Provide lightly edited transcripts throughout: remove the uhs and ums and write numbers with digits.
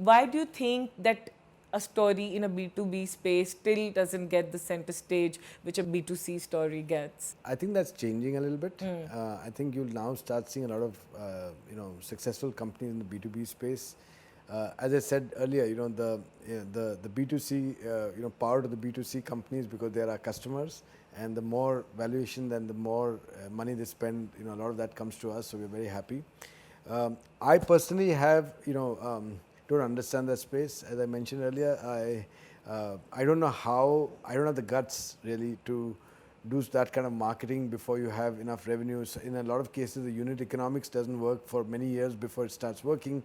why do you think that a story in a B2B space still doesn't get the center stage which a B2C story gets? I think that's changing a little bit. I think you'll now start seeing a lot of successful companies in the B2B space. As I said earlier, the B2C power to the B2C companies, because they are our customers, and the more valuation, then the more money they spend, a lot of that comes to us. So we're very happy. I personally don't understand that space. As I mentioned earlier, I don't know how, I don't have the guts really to do that kind of marketing before you have enough revenues. In a lot of cases, the unit economics doesn't work for many years before it starts working.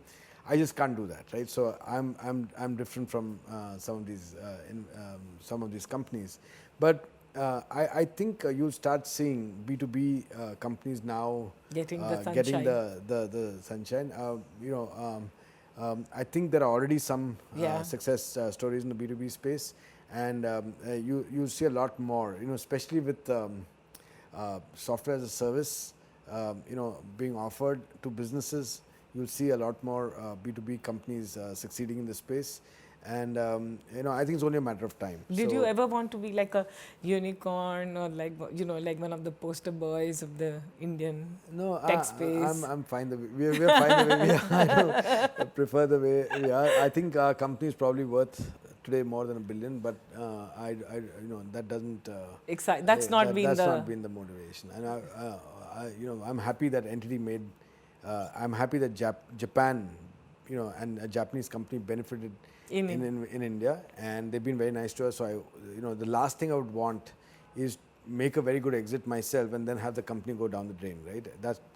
I just can't do that, right? So I'm different from some of these companies, but I think you'll start seeing B2B companies now Getting the sunshine. getting the sunshine. I think there are already some success stories in the B2B space, and you'll see a lot more, especially with software as a service, being offered to businesses. You'll see a lot more B2B companies succeeding in this space. And I think it's only a matter of time. Did you ever want to be like a unicorn, or like one of the poster boys of the Indian tech space? I'm fine. We're fine the way we are. I prefer the way we are. I think our company is probably worth today more than $1 billion, but that doesn't. That's not been the motivation. And I'm happy that entity made. I'm happy that Japan, and a Japanese company benefited in India, and they've been very nice to us. So the last thing I would want is make a very good exit myself and then have the company go down the drain, right?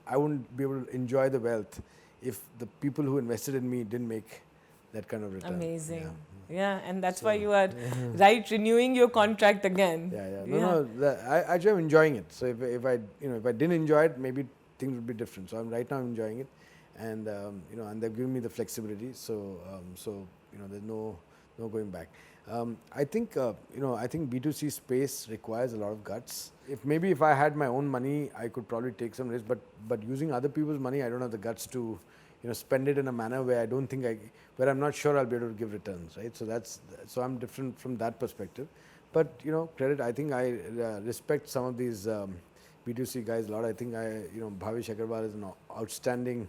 I wouldn't be able to enjoy the wealth if the people who invested in me didn't make that kind of return. Amazing. Yeah, and that's why you are renewing your contract again. Actually I'm enjoying it. So if I didn't enjoy it, maybe things would be different. So right now I'm enjoying it, and and they've given me the flexibility. So there's no going back. I think B2C space requires a lot of guts. If I had my own money, I could probably take some risk. But using other people's money, I don't have the guts to spend it in a manner where where I'm not sure I'll be able to give returns, right? So I'm different from that perspective. But credit. I think I respect some of these B2C guys a lot. I think Bhavish Agarwal is an outstanding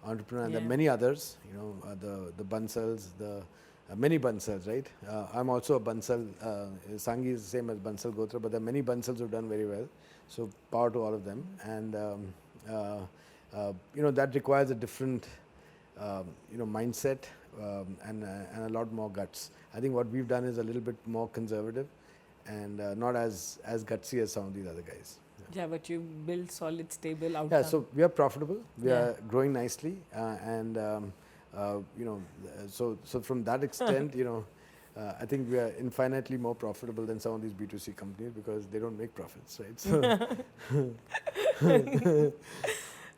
entrepreneur, and there are many others. The Bansals, the many Bansals, right? I'm also a Bansal. Sanghi is the same as Bansal Gotra, but there are many Bansals who've done very well. So power to all of them, and that requires a different mindset and a lot more guts. I think what we've done is a little bit more conservative, and not as gutsy as some of these other guys. Yeah, but you build solid, stable outcome. Yeah, so we are profitable. We are growing nicely, and so from that extent, I think we are infinitely more profitable than some of these B2C companies because they don't make profits, right? So